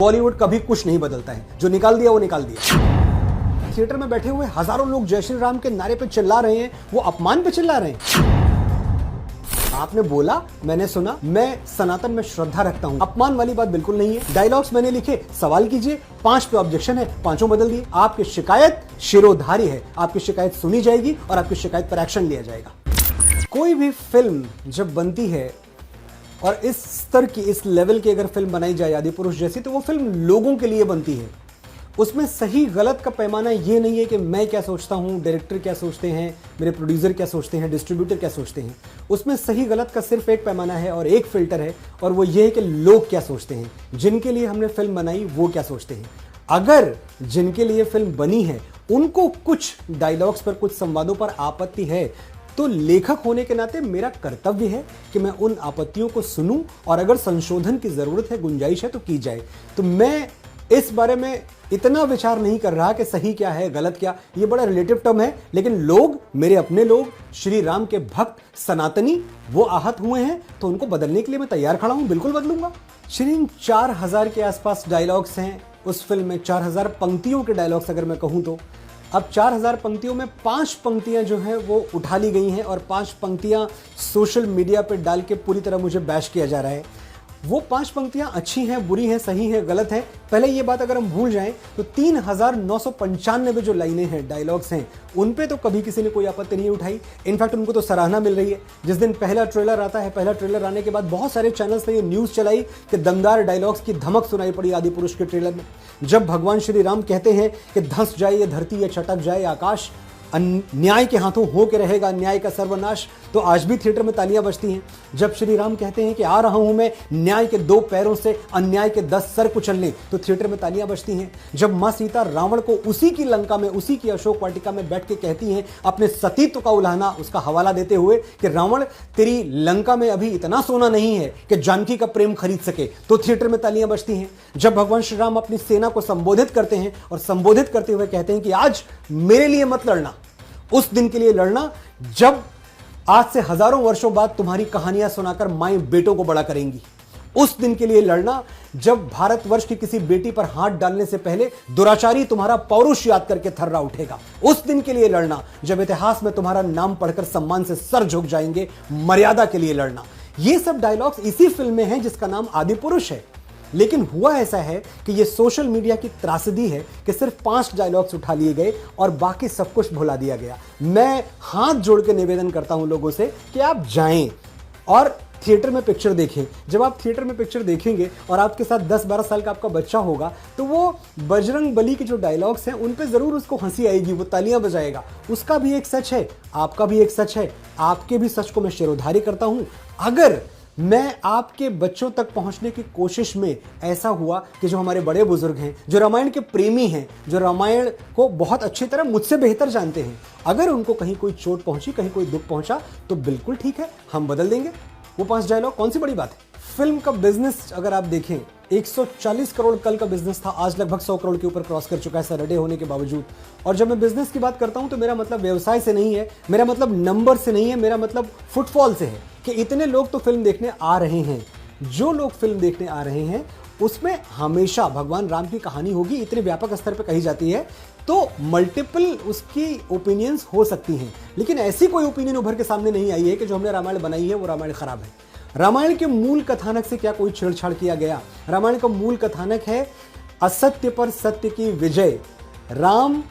बॉलीवुड कभी कुछ नहीं बदलता है, जो निकाल दिया वो निकाल दिया। थिएटर में बैठे हुए हजारों लोग जय श्री राम के नारे पे चिल्ला रहे हैं, वो अपमान पे चिल्ला रहे हैं। आपने बोला, मैंने सुना, मैं सनातन में श्रद्धा रखता हूं, अपमान वाली बात बिल्कुल नहीं है। डायलॉग्स मैंने लिखे, सवाल कीजिए, 5 पे ऑब्जेक्शन है, 5 बदल दिए। आपकी शिकायत शिरोधारी है, आपकी शिकायत सुनी जाएगी और आपकी शिकायत पर एक्शन लिया जाएगा। कोई भी फिल्म जब बनती है और इस स्तर की, इस लेवल की अगर फिल्म बनाई जाए आदिपुरुष जैसी, तो वो फिल्म लोगों के लिए बनती है। उसमें सही गलत का पैमाना ये नहीं है कि मैं क्या सोचता हूँ, डायरेक्टर क्या सोचते हैं, मेरे प्रोड्यूसर क्या सोचते हैं, डिस्ट्रीब्यूटर क्या सोचते हैं। उसमें सही गलत का सिर्फ एक पैमाना है और एक फिल्टर है, और वो ये है कि लोग क्या सोचते हैं, जिनके लिए हमने फिल्म बनाई वो क्या सोचते हैं। अगर जिनके लिए फिल्म बनी है उनको कुछ डायलॉग्स पर, कुछ संवादों पर आपत्ति है, तो लेखक होने के नाते मेरा कर्तव्य है कि मैं उन आपत्तियों को सुनूं, और अगर संशोधन की जरूरत है, गुंजाइश है, तो की जाए। तो मैं इस बारे में इतना विचार नहीं कर रहा कि सही क्या है, गलत क्या, ये बड़ा रिलेटिव टर्म है। लेकिन लोग, मेरे अपने लोग, श्री राम के भक्त, सनातनी, वो आहत हुए हैं, तो उनको बदलने के लिए मैं तैयार खड़ा हूं, बिल्कुल बदलूंगा। श्री 4000 के आसपास डायलॉग्स हैं उस फिल्म में, 4000 पंक्तियों के डायलॉग्स अगर मैं कहूं तो। अब 4000 पंक्तियों में 5 पंक्तियां जो हैं वो उठा ली गई हैं, और 5 पंक्तियां सोशल मीडिया पे डाल के पूरी तरह मुझे बैश किया जा रहा है। वो 5 पंक्तियां अच्छी हैं, बुरी हैं, सही हैं, गलत हैं, पहले ये बात अगर हम भूल जाएं तो 3995 जो लाइनें हैं, डायलॉग्स हैं, उन पे तो कभी किसी ने कोई आपत्ति नहीं उठाई। इनफैक्ट उनको तो सराहना मिल रही है। जिस दिन पहला ट्रेलर आता है, पहला ट्रेलर आने के बाद बहुत सारे चैनल्स ने ये न्यूज़ चलाई कि दमदार डायलॉग्स की धमक सुनाई पड़ी आदिपुरुष के ट्रेलर में। जब भगवान श्री राम कहते हैं कि धंस जाए ये धरती, या चटक जाए आकाश, अन्याय के हाथों हो के रहेगा न्याय का सर्वनाश, तो आज भी थिएटर में तालियां बजती हैं। जब श्री राम कहते हैं कि आ रहा हूं मैं न्याय के 2 पैरों से अन्याय के 10 सर कुचलने, तो थिएटर में तालियां बजती हैं। जब मां सीता रावण को उसी की लंका में, उसी की अशोक वाटिका में बैठ के कहती हैं, अपने सतीत्व का उल्हाना, उसका हवाला देते हुए कि रावण तेरी लंका में अभी इतना सोना नहीं है कि जानकी का प्रेम खरीद सके, तो थिएटर में तालियां बजती हैं। जब भगवान श्री राम अपनी सेना को संबोधित करते हैं और संबोधित करते हुए कहते हैं कि आज मेरे लिए मत लड़ना, उस दिन के लिए लड़ना जब आज से हजारों वर्षों बाद तुम्हारी कहानियां सुनाकर माएं बेटों को बड़ा करेंगी, उस दिन के लिए लड़ना जब भारतवर्ष की किसी बेटी पर हाथ डालने से पहले दुराचारी तुम्हारा पौरुष याद करके थर्रा उठेगा, उस दिन के लिए लड़ना जब इतिहास में तुम्हारा नाम पढ़कर सम्मान से सर झुक जाएंगे, मर्यादा के लिए लड़ना। ये सब डायलॉग्स इसी फिल्म में हैं जिसका नाम आदिपुरुष है। लेकिन हुआ ऐसा है कि ये सोशल मीडिया की त्रासदी है कि सिर्फ 5 डायलॉग्स उठा लिए गए और बाकी सब कुछ भुला दिया गया। मैं हाथ जोड़ के निवेदन करता हूं लोगों से कि आप जाएं और थिएटर में पिक्चर देखें। जब आप थिएटर में पिक्चर देखेंगे और आपके साथ 10-12 साल का आपका बच्चा होगा, तो वो बजरंग बली के जो डायलॉग्स हैं उन पे ज़रूर उसको हंसी आएगी, वो तालियां बजाएगा। उसका भी एक सच है, आपका भी एक सच है, आपके भी सच को मैं शिरोधारी करता हूं। अगर मैं आपके बच्चों तक पहुंचने की कोशिश में ऐसा हुआ कि जो हमारे बड़े बुजुर्ग हैं, जो रामायण के प्रेमी हैं, जो रामायण को बहुत अच्छी तरह मुझसे बेहतर जानते हैं, अगर उनको कहीं कोई चोट पहुंची, कहीं कोई दुख पहुंचा, तो बिल्कुल ठीक है, हम बदल देंगे वो 5 डायलॉग। कौन सी बड़ी बात है। फिल्म का बिजनेस अगर आप देखें, 140 करोड़ कल का बिजनेस था, आज लगभग 100 करोड़ के ऊपर क्रॉस कर चुका है सैटरडे होने के बावजूद। और जब मैं बिजनेस की बात करता हूं तो मेरा मतलब व्यवसाय से नहीं है, मेरा मतलब नंबर से नहीं है, मेरा मतलब फुटफॉल से है कि इतने लोग तो फिल्म देखने आ रहे हैं। जो लोग फिल्म देखने आ रहे हैं उसमें हमेशा भगवान राम की कहानी होगी, इतने व्यापक स्तर पर कही जाती है, तो मल्टीपल उसकी ओपिनियंस हो सकती हैं। लेकिन ऐसी कोई ओपिनियन उभर के सामने नहीं आई है कि जो हमने रामायण बनाई है वो रामायण खराब है। रामायण के मूल कथानक से क्या कोई छेड़छाड़ किया गया? रामायण का मूल कथानक है असत्य पर सत्य की विजय। राम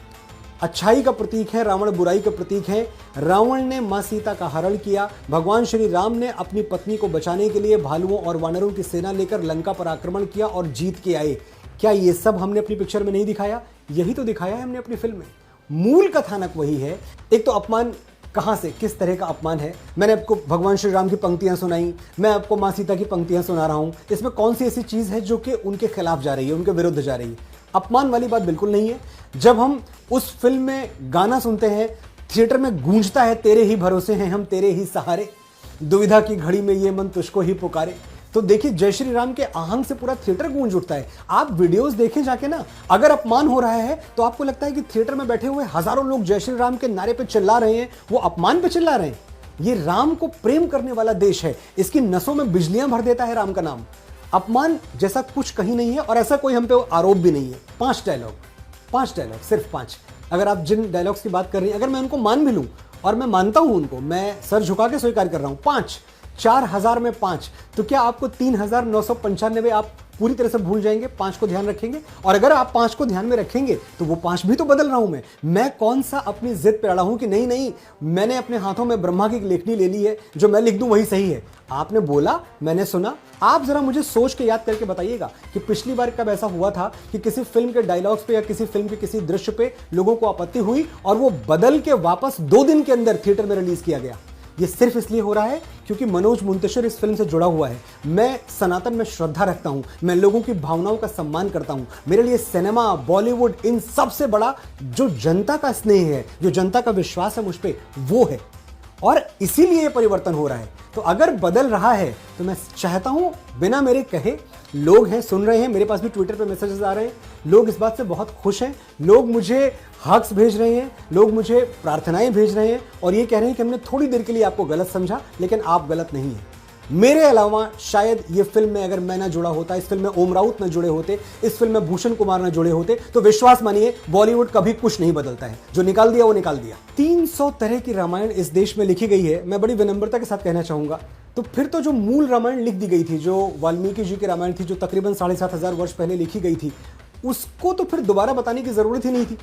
अच्छाई का प्रतीक है, रावण बुराई का प्रतीक है। रावण ने मां सीता का हरण किया, भगवान श्री राम ने अपनी पत्नी को बचाने के लिए भालुओं और वानरों की सेना लेकर लंका पर आक्रमण किया और जीत के आए। क्या ये सब हमने अपनी पिक्चर में नहीं दिखाया? यही तो दिखाया है हमने अपनी फिल्म में। मूल कथानक वही है। एक तो अपमान कहां से, किस तरह का अपमान है? मैंने आपको भगवान श्री राम की पंक्तियां सुनाई, मैं आपको मां सीता की पंक्तियां सुना रहा हूं। इसमें कौन सी ऐसी चीज है जो कि उनके खिलाफ जा रही है, उनके विरुद्ध जा रही है? अपमान वाली बात बिल्कुल नहीं है। जब हम उस फिल्म में गाना सुनते हैं, थिएटर में गूंजता है, तेरे ही भरोसे हैं हम, तेरे ही सहारे, दुविधा की घड़ी में ये मन तुझको ही पुकारे, तो देखिए जय श्री राम के आहंग से पूरा थिएटर गूंज उठता है। आप वीडियोस देखें जाके ना, अगर अपमान हो रहा है तो आपको लगता है कि थिएटर में बैठे हुए हजारों लोग जय श्री राम के नारे पे चिल्ला रहे हैं, वो अपमान पे चिल्ला रहे हैं। ये राम को प्रेम करने वाला देश है, इसकी नसों में बिजलियां भर देता है राम का नाम। अपमान जैसा कुछ कहीं नहीं है और ऐसा कोई हम पे आरोप भी नहीं है। 5 डायलॉग, सिर्फ 5। अगर आप जिन डायलॉग्स की बात कर रही हैं, अगर मैं उनको मान भी लूं, और मैं मानता हूं उनको, मैं सर झुका के स्वीकार कर रहा हूं, 5, 4000 में 5, तो क्या आपको 3995 आप पूरी तरह से भूल जाएंगे? 5 को ध्यान रखेंगे? और अगर आप 5 को ध्यान में रखेंगे तो वो 5 भी तो बदल रहा हूं मैं कौन सा अपनी जिद पे अड़ा हूं कि नहीं, मैंने अपने हाथों में ब्रह्मा की लेखनी ले ली है, जो मैं लिख दूं वही सही है। आपने बोला, मैंने सुना। आप जरा मुझे सोच के याद करके बताइएगा कि पिछली बार कब ऐसा हुआ था कि किसी फिल्म के डायलॉग्स पे या किसी फिल्म के किसी दृश्य पे लोगों को आपत्ति हुई और वो बदल के वापस 2 दिन के अंदर थिएटर में रिलीज किया गया। ये सिर्फ इसलिए हो रहा है क्योंकि मनोज मुंतशिर इस फिल्म से जुड़ा हुआ है। मैं सनातन में श्रद्धा रखता हूं, मैं लोगों की भावनाओं का सम्मान करता हूं। मेरे लिए सिनेमा, बॉलीवुड, इन सबसे बड़ा जो जनता का स्नेह है, जो जनता का विश्वास है मुझ पे, वो है। और इसीलिए ये परिवर्तन हो रहा है। तो अगर बदल रहा है तो मैं चाहता हूं बिना मेरे कहे, लोग हैं, सुन रहे हैं, मेरे पास भी ट्विटर पे मैसेजेस आ रहे हैं, लोग इस बात से बहुत खुश हैं, लोग मुझे हक्स भेज रहे हैं, लोग मुझे प्रार्थनाएं भेज रहे हैं और ये कह रहे हैं कि हमने थोड़ी देर के लिए आपको गलत समझा, लेकिन आप गलत नहीं हैं। मेरे अलावा शायद ये फिल्म में अगर मैं ना जुड़ा होता, इस फिल्म में ओम राउत ना जुड़े होते, इस फिल्म में भूषण कुमार ना जुड़े होते, तो विश्वास मानिए बॉलीवुड कभी कुछ नहीं बदलता है। जो निकाल दिया वो निकाल दिया। 300 तरह की रामायण इस देश में लिखी गई है। मैं बड़ी विनम्रता के साथ कहना चाहूंगा, तो फिर तो जो मूल रामायण लिख दी गई थी, जो वाल्मीकि जी की रामायण थी, जो तकरीबन 7500 वर्ष पहले लिखी गई थी, उसको तो फिर दोबारा बताने की जरूरत ही नहीं थी।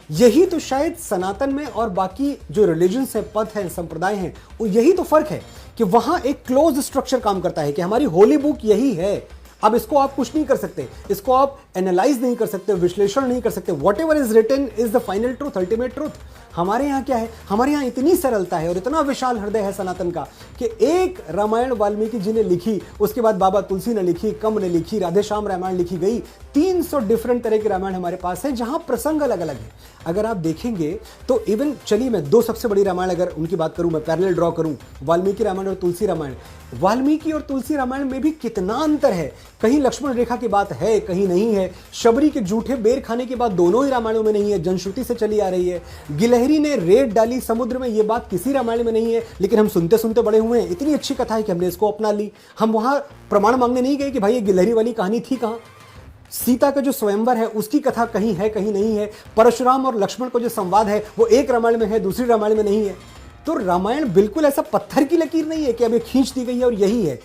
यही तो शायद सनातन में और बाकी जो रिलीजन्स है, पथ है, संप्रदाय हैं, वो यही तो फर्क है कि वहां एक क्लोज स्ट्रक्चर काम करता है कि हमारी होली बुक यही है। अब इसको आप कुछ नहीं कर सकते, इसको आप एनालाइज नहीं कर सकते, विश्लेषण नहीं कर सकते। Whatever is written is the final truth, ultimate truth. हमारे यहाँ क्या है, हमारे यहाँ इतनी सरलता है और इतना विशाल हृदय है सनातन का कि एक रामायण वाल्मीकि जी ने लिखी, उसके बाद बाबा तुलसी ने लिखी, कम ने लिखी, राधेश्याम रामायण लिखी गई। 300 डिफरेंट तरह के रामायण हमारे पास है, जहां प्रसंग अलग अलग है। अगर आप देखेंगे तो इवन, चलिए मैं 2 सबसे बड़ी रामायण अगर उनकी बात करूं, मैं पैरेलल ड्रॉ करूं, वाल्मीकि रामायण और तुलसी रामायण। वाल्मीकि और तुलसी रामायण में भी कितना अंतर है। कहीं लक्ष्मण रेखा की बात है, कहीं नहीं है। शबरी के जूठे बेर खाने की बात दोनों ही रामायणों में नहीं है, जनश्रुति से चली आ रही है। गिलहरी ने रेत डाली समुद्र में, ये बात किसी रामायण में नहीं है, लेकिन हम सुनते सुनते बड़े हुए हैं। इतनी अच्छी कथा है कि हमने इसको अपना ली। हम वहां प्रमाण मांगने नहीं गए कि भाई ये गिलहरी वाली कहानी थी कहां। सीता का जो स्वयंवर है उसकी कथा कहीं है, कहीं नहीं है। परशुराम और लक्ष्मण का जो संवाद है वो एक रामायण में है, दूसरी रामायण में नहीं है। तो रामायण बिल्कुल ऐसा पत्थर की लकीर नहीं है कि अब ये खींच दी गई है और यही है।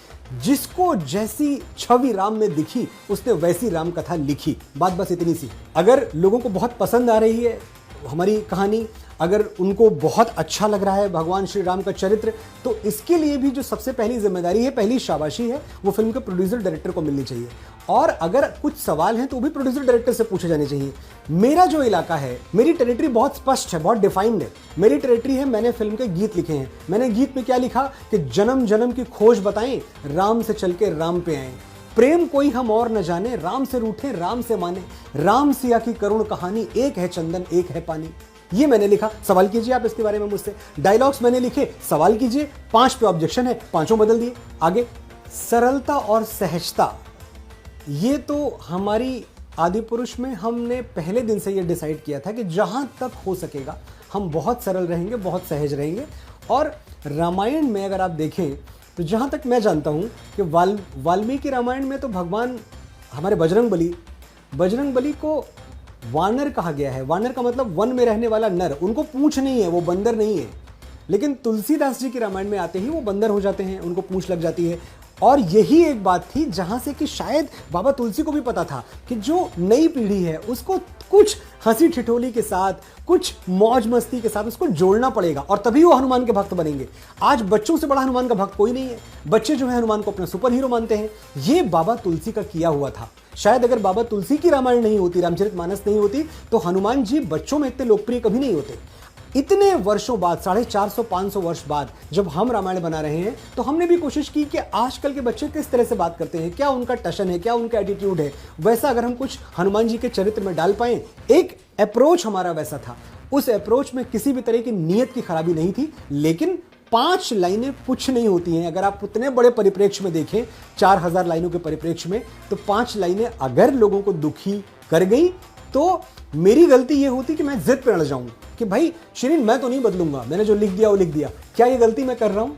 जिसको जैसी छवि राम में दिखी उसने वैसी राम कथा लिखी, बात बस इतनी सी। अगर लोगों को बहुत पसंद आ रही है हमारी कहानी, अगर उनको बहुत अच्छा लग रहा है भगवान श्री राम का चरित्र, तो इसके लिए भी जो सबसे पहली जिम्मेदारी है, पहली शाबाशी है, वो फिल्म के प्रोड्यूसर डायरेक्टर को मिलनी चाहिए। और अगर कुछ सवाल हैं तो वो भी प्रोड्यूसर डायरेक्टर से पूछे जाने चाहिए। मेरा जो इलाका है, मेरी टेरिटरी बहुत स्पष्ट है, बहुत डिफाइंड है। मेरी टेरिटरी है, मैंने फिल्म के गीत लिखे हैं। मैंने गीत में क्या लिखा कि जन्म जन्म की खोज बताएं, राम से चल के राम पे आए। प्रेम कोई हम और न जाने, राम से रूठे राम से माने, राम सिया की करुण कहानी, एक है चंदन एक है पानी। ये मैंने लिखा, सवाल कीजिए आप इसके बारे में मुझसे। डायलॉग्स मैंने लिखे, सवाल कीजिए। 5 पे ऑब्जेक्शन है, 5 बदल दिए। आगे, सरलता और सहजता, ये तो हमारी आदि पुरुष में हमने पहले दिन से ये डिसाइड किया था कि जहां तक हो सकेगा हम बहुत सरल रहेंगे, बहुत सहज रहेंगे। और रामायण में अगर आप देखें तो जहां तक मैं जानता हूं कि वाल्मीकि रामायण में तो भगवान हमारे बजरंग बली को वानर कहा गया है। वानर का मतलब वन में रहने वाला नर, उनको पूंछ नहीं है, वो बंदर नहीं है। लेकिन तुलसीदास जी की रामायण में आते ही वो बंदर हो जाते हैं, उनको पूंछ लग जाती है। और यही एक बात थी जहां से कि शायद बाबा तुलसी को भी पता था कि जो नई पीढ़ी है उसको कुछ हंसी ठिठोली के साथ, कुछ मौज मस्ती के साथ उसको जोड़ना पड़ेगा और तभी वो हनुमान के भक्त बनेंगे। आज बच्चों से बड़ा हनुमान का भक्त कोई नहीं है। बच्चे जो है हनुमान को अपना सुपर हीरो मानते हैं। ये बाबा तुलसी का किया हुआ था। शायद अगर बाबा तुलसी की रामायण नहीं होती, रामचरितमानस नहीं होती, तो हनुमान जी बच्चों में इतने लोकप्रिय कभी नहीं होते। इतने वर्षों बाद, 450-500 वर्ष बाद जब हम रामायण बना रहे हैं, तो हमने भी कोशिश की कि आजकल के बच्चे किस तरह से बात करते हैं, क्या उनका टशन है, क्या उनका एटीट्यूड है, वैसा अगर हम कुछ हनुमान जी के चरित्र में डाल पाएं। एक अप्रोच हमारा वैसा था। उस अप्रोच में किसी भी तरह की नीयत की खराबी नहीं थी, लेकिन 5 लाइनें कुछ नहीं होती हैं। अगर आप उतने बड़े परिप्रेक्ष्य में देखें, 4000 लाइनों के परिप्रेक्ष्य में, तो 5 लाइनें अगर लोगों को दुखी कर गई तो मेरी गलती यह होती कि मैं जिद पे अड़ जाऊं कि भाई शिरीन मैं तो नहीं बदलूंगा, मैंने जो लिख दिया वो लिख दिया। क्या ये गलती मैं कर रहा हूं?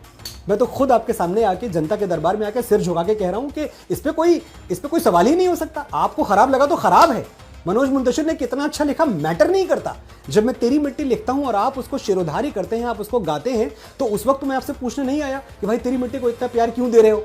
मैं तो खुद आपके सामने आके, जनता के दरबार में आके सिर झुका के कह रहा हूं कि इस पे कोई सवाल ही नहीं हो सकता। आपको खराब लगा तो खराब है। मनोज मुंतशिर ने कितना अच्छा लिखा मैटर नहीं करता। जब मैं तेरी मिट्टी लिखता हूं और आप उसको शिरोधारी करते हैं, आप उसको गाते हैं, तो उस वक्त मैं आपसे पूछने नहीं आया कि भाई तेरी मिट्टी को इतना प्यार क्यों दे रहे हो।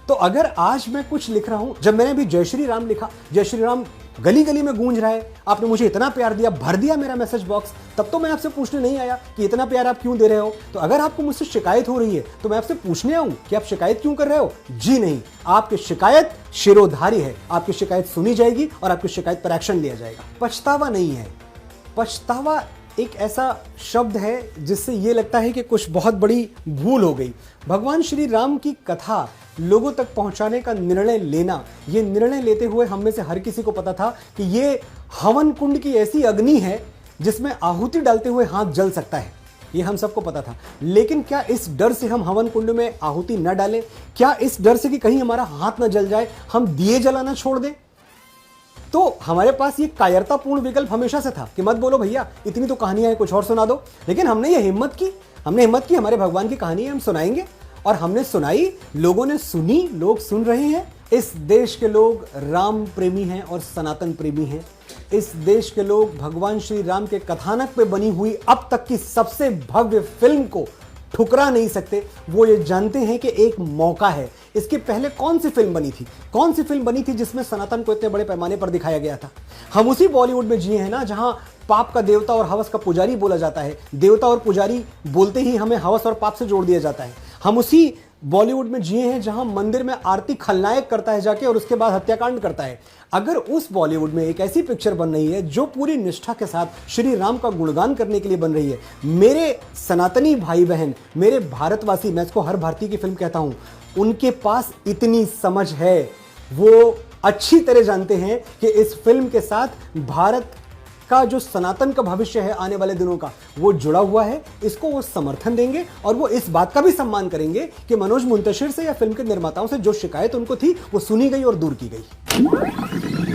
तो अगर आज मैं कुछ लिख रहा हूं, जब मैंने भी जय श्री राम लिखा, जय श्री राम गली गली में गूंज रहा है, आपने मुझे इतना प्यार दिया, भर दिया मेरा मैसेज बॉक्स, तब तो मैं आपसे पूछने नहीं आया कि इतना प्यार आप क्यों दे रहे हो। तो अगर आपको मुझसे शिकायत हो रही है तो मैं आपसे पूछने आऊं कि आप शिकायत क्यों कर रहे हो? जी नहीं, आपकी शिकायत शिरोधारी है, आपकी शिकायत सुनी जाएगी और आपकी शिकायत पर एक्शन लिया जाएगा। पछतावा नहीं है। पछतावा एक ऐसा शब्द है जिससे ये लगता है कि कुछ बहुत बड़ी भूल हो गई। भगवान श्री राम की कथा लोगों तक पहुंचाने का निर्णय लेना, ये निर्णय लेते हुए हम में से हर किसी को पता था कि ये हवन कुंड की ऐसी अग्नि है जिसमें आहुति डालते हुए हाथ जल सकता है, ये हम सबको पता था। लेकिन क्या इस डर से हम हवन कुंड में आहुति न डालें? क्या इस डर से कि कहीं हमारा हाथ न जल जाए हम दिए जलाना छोड़ दें? तो हमारे पास ये कायरतापूर्ण विकल्प हमेशा से था कि मत बोलो भैया, इतनी तो कहानियां हैं, कुछ और सुना दो। लेकिन हमने ये हिम्मत की, हमारे भगवान की कहानी हम सुनाएंगे, और हमने सुनाई, लोगों ने सुनी, लोग सुन रहे हैं। इस देश के लोग राम प्रेमी हैं और सनातन प्रेमी हैं। इस देश के लोग भगवान श्री राम के कथानक पे बनी हुई अब तक की सबसे भव्य फिल्म को ठुकरा नहीं सकते। वो ये जानते हैं कि एक मौका है। इसके पहले कौन सी फिल्म बनी थी जिसमें सनातन को इतने बड़े पैमाने पर दिखाया गया था? हम उसी बॉलीवुड में जिए हैं ना जहां पाप का देवता और हवस का पुजारी बोला जाता है। देवता और पुजारी बोलते ही हमें हवस और पाप से जोड़ दिया जाता है। हम उसी बॉलीवुड में जिए हैं जहां मंदिर में आरती खलनायक करता है जाके और उसके बाद हत्याकांड करता है। अगर उस बॉलीवुड में एक ऐसी पिक्चर बन रही है जो पूरी निष्ठा के साथ श्री राम का गुणगान करने के लिए बन रही है, मेरे सनातनी भाई बहन, मेरे भारतवासी, मैं इसको हर भारतीय की फिल्म कहता हूं, उनके पास इतनी समझ है, वो अच्छी तरह जानते हैं कि इस फिल्म के साथ भारत का जो सनातन का भविष्य है आने वाले दिनों का, वो जुड़ा हुआ है। इसको वो समर्थन देंगे और वो इस बात का भी सम्मान करेंगे कि मनोज मुंतशिर से या फिल्म के निर्माताओं से जो शिकायत उनको थी वो सुनी गई और दूर की गई।